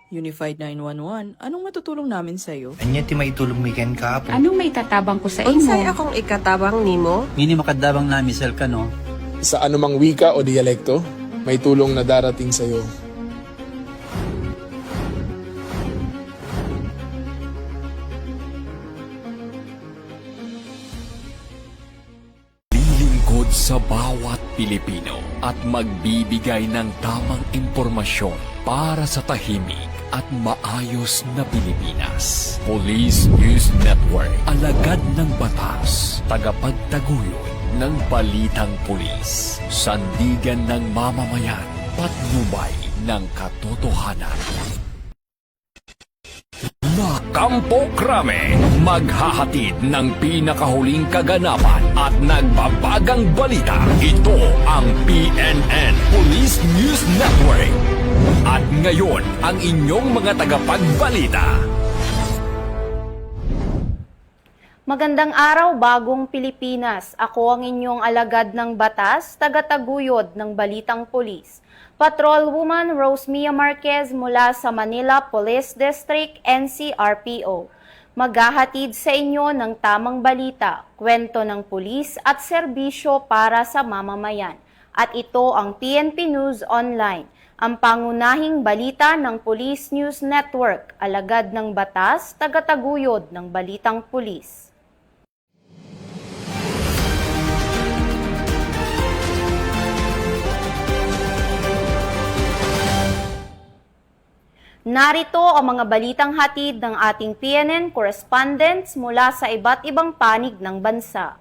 Unified 911, anong matutulong namin sa'yo? Anya ti maitulong mi ken kahapon. Anong may tatabang ko sa Unsay imo? akong ikatabang nimo? Ngini makadabang na misal ka no. Sa anumang wika o dialekto, may tulong na darating sa iyo. Lilingkod sa bawat Pilipino at magbibigay ng tamang impormasyon para sa tahimik at maayos na Pilipinas. Police News Network, alagad ng batas, tagapagtaguyod ng balitang pulis, sandigan ng mamamayan, patnubay ng katotohanan. La Campo Crame, maghahatid ng pinakahuling kaganapan at nagbabagang balita. Ito ang PNN Police News Network. At ngayon, ang inyong mga tagapagbalita. Magandang araw, bagong Pilipinas. Ako ang inyong alagad ng batas, tagataguyod ng Balitang Pulis. Patrolwoman Rosemia Marquez mula sa Manila Police District, NCRPO. Maghahatid sa inyo ng tamang balita, kwento ng pulis at serbisyo para sa mamamayan. At ito ang PNP News Online, ang pangunahing balita ng Police News Network, alagad ng batas, tagataguyod ng Balitang Pulis. Narito ang mga balitang hatid ng ating PNN correspondents mula sa iba't ibang panig ng bansa.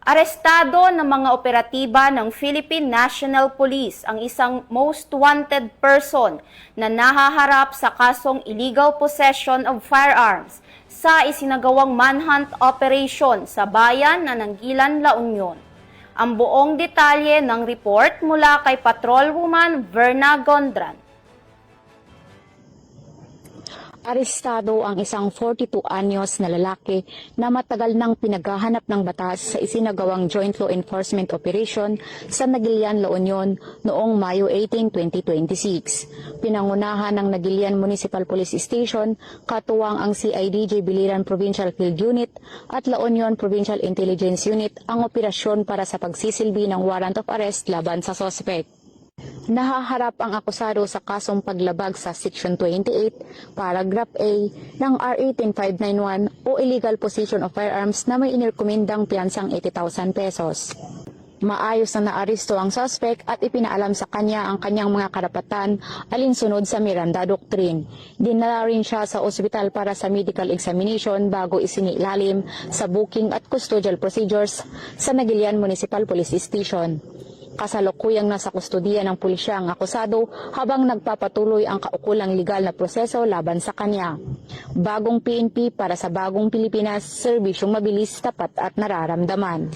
Arestado ng mga operatiba ng Philippine National Police ang isang most wanted person na nahaharap sa kasong illegal possession of firearms sa isinagawang manhunt operation sa bayan ng Nanggilan, La Union. Ang buong detalye ng report mula kay Patrolwoman Verna Gondran. Arestado ang isang 42 anyos na lalaki na matagal nang pinaghahanap ng batas sa isinagawang Joint Law Enforcement Operation sa Nagilian, La Union noong Mayo 18, 2026. Pinangunahan ng Nagilian Municipal Police Station, katuwang ang CIDJ Biliran Provincial Field Unit at La Union Provincial Intelligence Unit ang operasyon para sa pagsisilbi ng warrant of arrest laban sa sospek. Nahaharap ang akusado sa kasong paglabag sa Section 28, Paragraph A ng RA 10591 o illegal possession of firearms na may inirkomendang piyansang 80,000 pesos. Maayos na naaresto ang suspect at ipinaalam sa kanya ang kanyang mga karapatan alinsunod sa Miranda Doctrine. Dinala rin siya sa ospital para sa medical examination bago isinilalim sa booking at custodial procedures sa Nagilian Municipal Police Station. Kasalukuyang nasa kustodiya ng pulisya ang akusado habang nagpapatuloy ang kaukulang legal na proseso laban sa kanya. Bagong PNP para sa bagong Pilipinas, serbisyong mabilis, tapat at nararamdaman.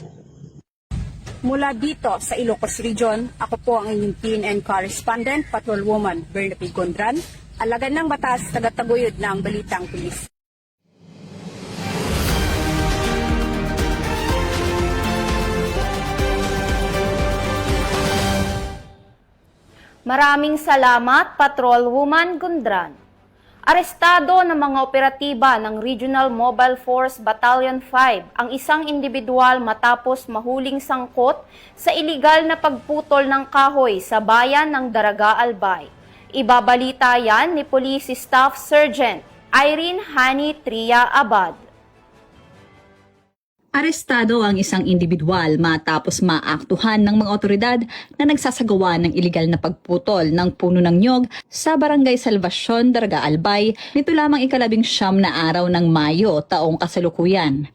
Mula dito sa Ilocos Region, ako po ang inyong PNN correspondent, Patrolwoman Verna P. Gondran, alagad ng batas, tagataguyod ng Balitang Pulis. Maraming salamat, Patrolwoman Gondran. Arestado ng mga operatiba ng Regional Mobile Force Battalion 5 ang isang individual matapos mahuling sangkot sa iligal na pagputol ng kahoy sa bayan ng Daraga, Albay. Ibabalita yan ni Police Staff Sergeant Irene Hani Tria Abad. Arestado ang isang individual matapos maaktuhan ng mga otoridad na nagsasagawa ng iligal na pagputol ng puno ng nyog sa Barangay Salvacion, Daraga, Albay nito lamang 19 na araw ng Mayo taong kasalukuyan.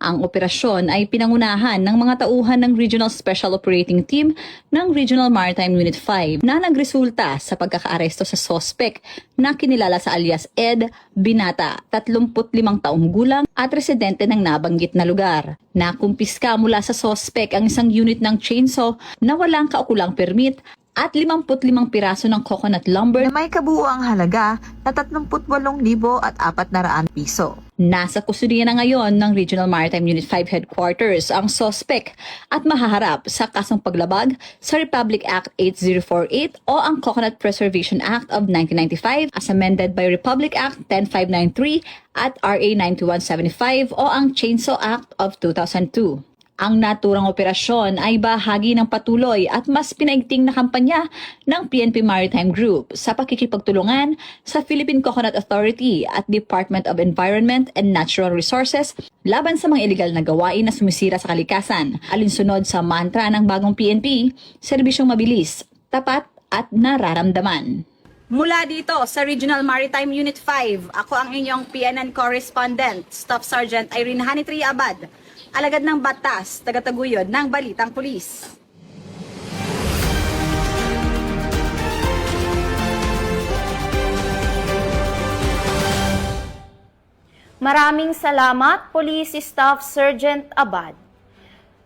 Ang operasyon ay pinangunahan ng mga tauhan ng Regional Special Operating Team ng Regional Maritime Unit 5 na nagresulta sa pagkakaaresto sa sospek na kinilala sa alias Ed Binata, 35 taong gulang at residente ng nabanggit na lugar. Nakumpiska mula sa sospek ang isang unit ng chainsaw na walang kaukulang permit at 55 piraso ng coconut lumber na may kabuuang halaga na 38,400 piso. Nasa kustudiya na ngayon ng Regional Maritime Unit 5 Headquarters ang suspect at mahaharap sa kasong paglabag sa Republic Act 8048 o ang Coconut Preservation Act of 1995 as amended by Republic Act 10593 at RA 9175 o ang Chainsaw Act of 2002. Ang naturang operasyon ay bahagi ng patuloy at mas pinaigting na kampanya ng PNP Maritime Group sa pakikipagtulungan sa Philippine Coconut Authority at Department of Environment and Natural Resources laban sa mga iligal na gawain na sumisira sa kalikasan. Alinsunod sa mantra ng bagong PNP, serbisyong mabilis, tapat at nararamdaman. Mula dito sa Regional Maritime Unit 5, ako ang inyong PNN correspondent, Staff Sergeant Irene Hanitri Abad, alagad ng batas, tagataguyod ng Balitang Pulis. Maraming salamat, Police Staff Sergeant Abad.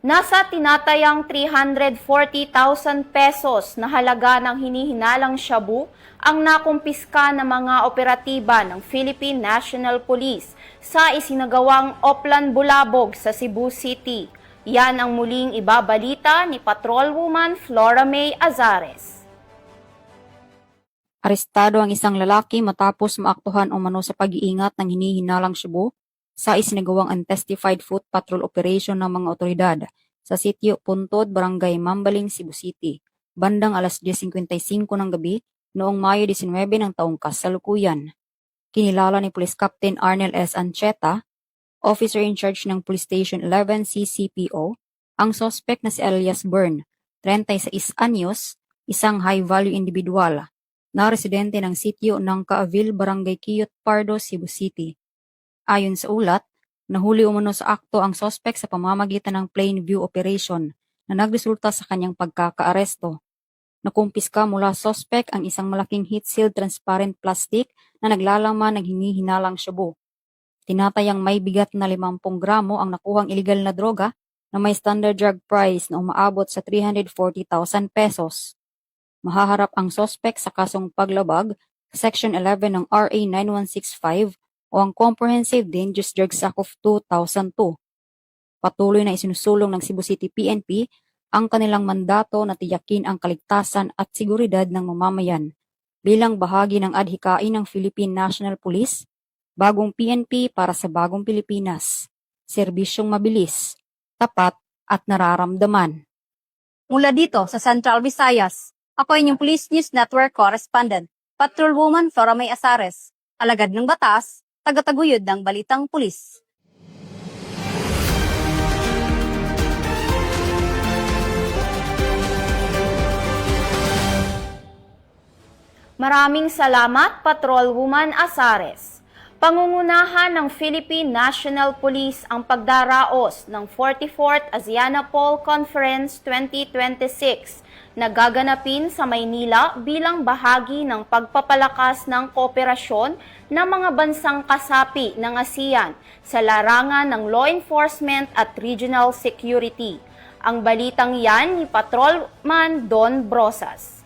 Nasa tinatayang 340,000 pesos na halaga ng hinihinalang shabu ang nakumpiska ng mga operatiba ng Philippine National Police sa isinagawang Oplan Bulabog sa Cebu City. Yan ang muling ibabalita ni Patrolwoman Flora May Azares. Arestado ang isang lalaki matapos maaktuhan umano sa pag-iingat ng hinihinalang shabu sa isinagawang Untestified Foot Patrol Operation ng mga otoridad sa sitio Puntod, Barangay Mambaling, Cebu City, bandang alas 10:55 ng gabi noong Mayo 19 ng taong kasalukuyan. Kinilala ni Police Captain Arnel S. Ancheta, officer in charge ng Police Station 11 CCPO, ang suspect na si Elias Byrne, 36 anyos, isang high-value individual na residente ng sitio ng Kaavil, Barangay Quiyot Pardo, Cebu City. Ayon sa ulat, nahuli umano sa akto ang suspect sa pamamagitan ng plain view operation na nagresulta sa kanyang pagkakaaresto. Nakumpiska mula suspect ang isang malaking heat-sealed transparent plastic na naglalaman ng hinihinalang shabu. Tinatayang may bigat na 50 gramo ang nakuhang illegal na droga na may standard drug price na umaabot sa 340,000 pesos. Mahaharap ang suspect sa kasong paglabag sa Section 11 ng RA 9165 o ang Comprehensive Dangerous Drugs Act of 2002. Patuloy na isinusulong ng Cebu City PNP ang kanilang mandato na tiyakin ang kaligtasan at seguridad ng mamamayan bilang bahagi ng adhikain ng Philippine National Police, bagong PNP para sa bagong Pilipinas, serbisyong mabilis, tapat at nararamdaman. Mula dito sa Central Visayas, ako inyong Police News Network correspondent, Patrolwoman Flora May Azares, alagad ng batas, tagataguyod ng Balitang Pulis. Maraming salamat, Patrolwoman Azares. Pangungunahan ng Philippine National Police ang pagdaraos ng 44th ASEANAPOL Conference 2026 na gaganapin sa Maynila bilang bahagi ng pagpapalakas ng kooperasyon ng mga bansang kasapi ng ASEAN sa larangan ng law enforcement at regional security. Ang balitang yan ni Patrolman Don Brosas.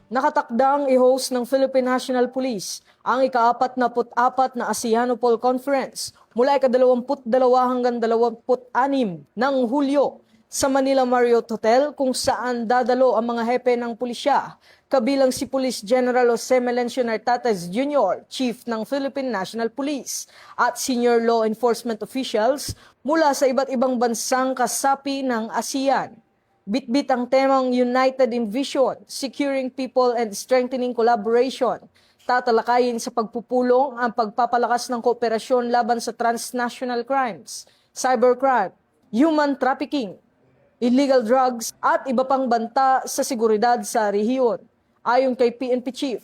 Nakatakdang i-host ng Philippine National Police ang ika-44 na ASEANAPOL Conference mula ika-22 hanggang 26 ng Hulyo sa Manila Marriott Hotel kung saan dadalo ang mga hepe ng pulisya, kabilang si Police General Jose Melencio Nartates Jr., Chief ng Philippine National Police, at senior law enforcement officials mula sa iba't ibang bansang kasapi ng ASEAN. Bitbit ang temang United in Vision, Securing People and Strengthening Collaboration. Tatalakayin sa pagpupulong ang pagpapalakas ng kooperasyon laban sa transnational crimes, cybercrime, human trafficking, illegal drugs at iba pang banta sa seguridad sa rehiyon. Ayon kay PNP Chief,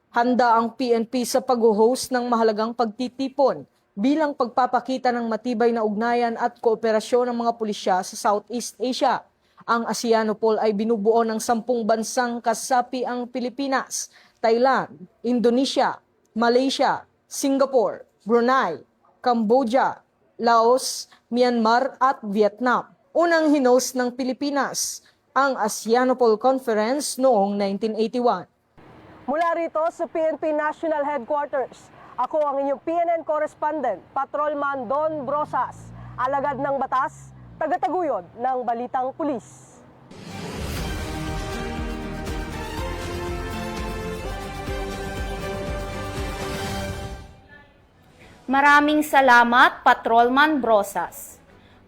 handa ang PNP sa pag-host ng mahalagang pagtitipon bilang pagpapakita ng matibay na ugnayan at kooperasyon ng mga pulisya sa Southeast Asia. Ang ASEANAPOL ay binubuo ng 10 bansang kasapi ang Pilipinas, Thailand, Indonesia, Malaysia, Singapore, Brunei, Cambodia, Laos, Myanmar at Vietnam. Unang hinost ng Pilipinas ang ASEANAPOL Conference noong 1981. Mula rito sa PNP National Headquarters, Ako ang inyong PNN correspondent, Patrolman Don Brosas, alagad ng batas, tagataguyod ng Balitang Pulis. Maraming salamat, Patrolman Brosas.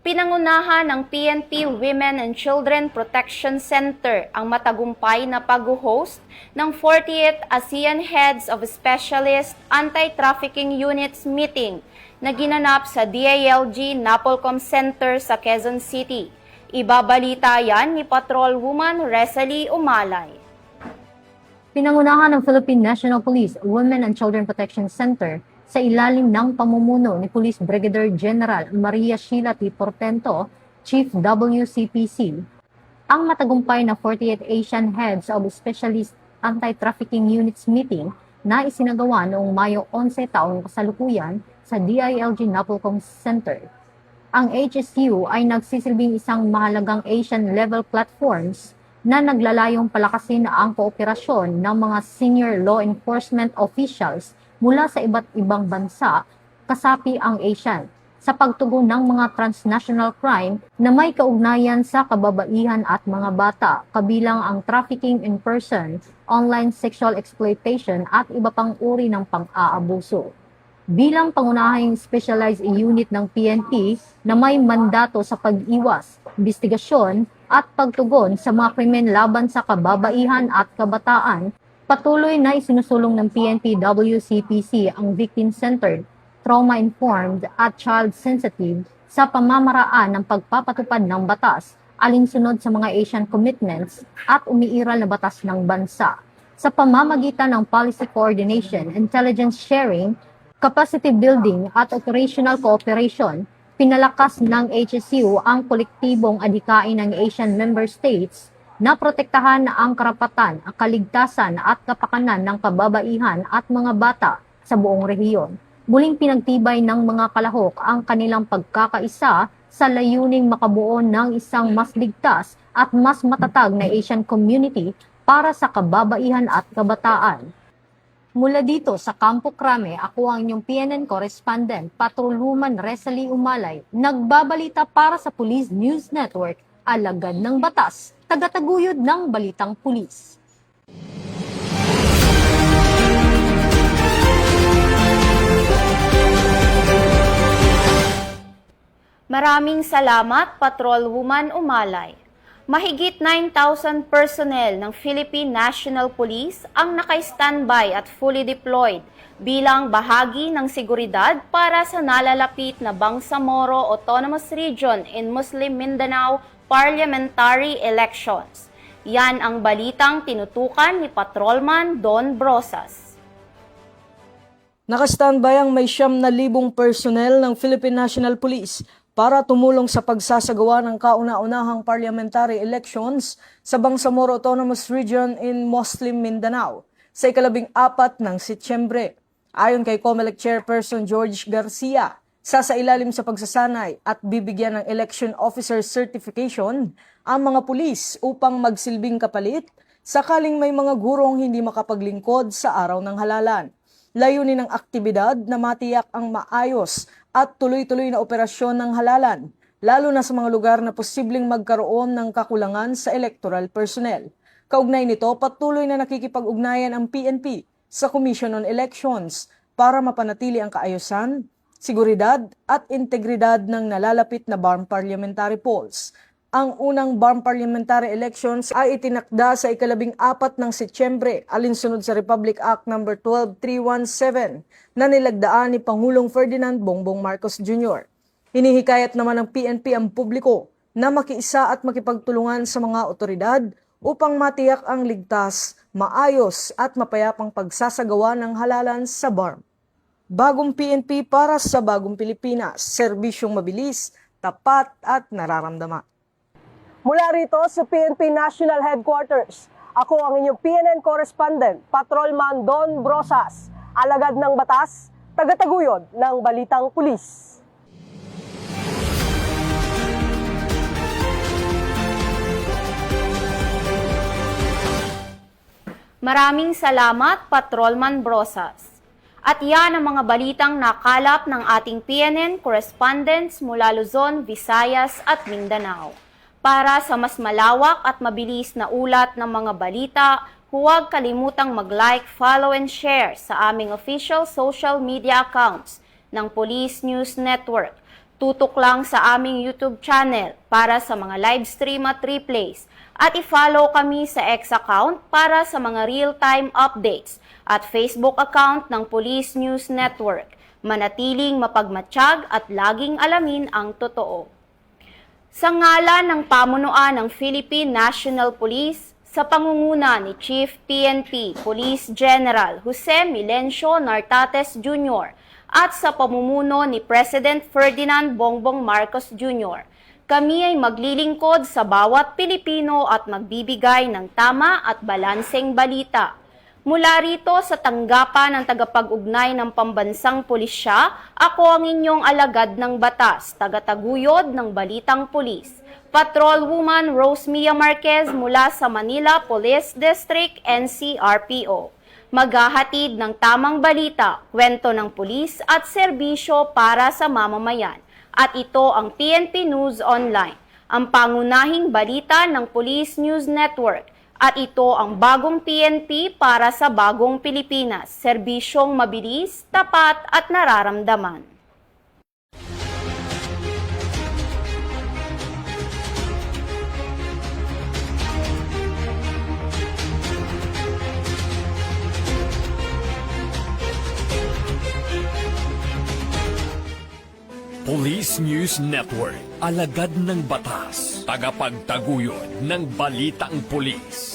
Pinangunahan ng PNP Women and Children Protection Center ang matagumpay na pag-host ng 40th ASEAN Heads of Specialist Anti-Trafficking Units meeting na ginanap sa DILG Napolcom Center sa Quezon City. Ibabalita yan ni Patrolwoman Resalie Umalay. Pinangunahan ng Philippine National Police Women and Children Protection Center sa ilalim ng pamumuno ni Police Brigadier General Maria Sheila T. Portento, Chief WCPC, ang matagumpay na 48th Asian Heads of Specialist Anti-Trafficking Units meeting na isinagawa noong Mayo 11 taong kasalukuyan sa DILG Napolcom Center. Ang HSU ay nagsisilbing isang mahalagang Asian-level platforms na naglalayong palakasin ang kooperasyon ng mga senior law enforcement officials mula sa iba't ibang bansa, kasapi ang ASEAN, sa pagtugon ng mga transnational crime na may kaugnayan sa kababaihan at mga bata, kabilang ang trafficking in person, online sexual exploitation at iba pang uri ng pang-aabuso. Bilang pangunahing specialized unit ng PNP na may mandato sa pag-iwas, investigasyon at pagtugon sa mga krimen laban sa kababaihan at kabataan, patuloy na isinusulong ng PNP WCPC ang victim-centered, trauma-informed at child-sensitive sa pamamaraan ng pagpapatupad ng batas alinsunod sa mga Asian commitments at umiiral na batas ng bansa. Sa pamamagitan ng policy coordination, intelligence sharing, capacity building at operational cooperation, pinalakas ng HSU ang kolektibong adhikain ng Asian member states na protektahan ang karapatan, ang kaligtasan at kapakanan ng kababaihan at mga bata sa buong rehiyon. Muling pinagtibay ng mga kalahok ang kanilang pagkakaisa sa layuning makabuo ng isang mas ligtas at mas matatag na Asian community para sa kababaihan at kabataan. Mula dito sa Campo Crame, ako ang inyong PNN correspondent, Patrolwoman Resalie Umalay, nagbabalita para sa Police News Network, alagad ng batas, tagataguyod ng Balitang Pulis. Maraming salamat, Patrolwoman Umalay. Mahigit 9,000 personnel ng Philippine National Police ang naka-standby at fully deployed bilang bahagi ng seguridad para sa nalalapit na Bangsamoro Autonomous Region in Muslim Mindanao parliamentary elections. Yan ang balitang tinutukan ni Patrolman Don Brosas. Naka-standby ang may 9,000 personnel ng Philippine National Police para tumulong sa pagsasagawa ng kauna-unahang parliamentary elections sa Bangsamoro Autonomous Region in Muslim Mindanao sa ika-14 ng Setyembre. Ayon kay COMELEC Chairperson George Garcia, sasailalim sa pagsasanay at bibigyan ng election officer certification ang mga pulis upang magsilbing kapalit sakaling may mga gurong hindi makapaglingkod sa araw ng halalan. Layunin ng aktibidad na matiyak ang maayos at tuloy-tuloy na operasyon ng halalan, lalo na sa mga lugar na posibleng magkaroon ng kakulangan sa electoral personnel. Kaugnay nito, patuloy na nakikipag-ugnayan ang PNP sa Commission on Elections para mapanatili ang kaayusan, seguridad at integridad ng nalalapit na BARM parliamentary polls. Ang unang BARM parliamentary elections ay itinakda sa ika-14 ng Setyembre alinsunod sa Republic Act No. 12317 na nilagdaan ni Pangulong Ferdinand Bongbong Marcos Jr. Hinihikayat naman ng PNP ang publiko na makiisa at makipagtulungan sa mga otoridad upang matiyak ang ligtas, maayos at mapayapang pagsasagawa ng halalan sa BARM. Bagong PNP para sa bagong Pilipinas, serbisyong mabilis, tapat at nararamdaman. Mula rito sa PNP National Headquarters, ako ang inyong PNN correspondent, Patrolman Don Brosas, alagad ng batas, tagataguyod ng Balitang Pulis. Maraming salamat, Patrolman Brosas. At yan ang mga balitang nakalap ng ating PNN correspondents mula Luzon, Visayas at Mindanao. Para sa mas malawak at mabilis na ulat ng mga balita, huwag kalimutang mag-like, follow and share sa aming official social media accounts ng Police News Network. Tutok lang sa aming YouTube channel para sa mga live stream at replays at i-follow kami sa X account para sa mga real-time updates at Facebook account ng Police News Network. Manatiling mapagmatsyag at laging alamin ang totoo. Sa ngalan ng pamunuan ng Philippine National Police, sa pangunguna ni Chief PNP Police General Jose Milencio Nartates Jr. at sa pamumuno ni President Ferdinand Bongbong Marcos Jr., kami ay maglilingkod sa bawat Pilipino at magbibigay ng tama at balanseng balita. Mula rito sa tanggapan ng tagapag-ugnay ng pambansang pulisya, ako ang inyong alagad ng batas, tagataguyod ng Balitang Pulis, Patrolwoman Rosemia Marquez mula sa Manila Police District NCRPO. Maghahatid ng tamang balita, kwento ng pulis at serbisyo para sa mamamayan. At ito ang PNP News Online, ang pangunahing balita ng Police News Network. At ito ang bagong PNP para sa bagong Pilipinas, serbisyong mabilis, tapat at nararamdaman. Police News Network, alagad ng batas, tagapagtaguyod ng balitang pulis.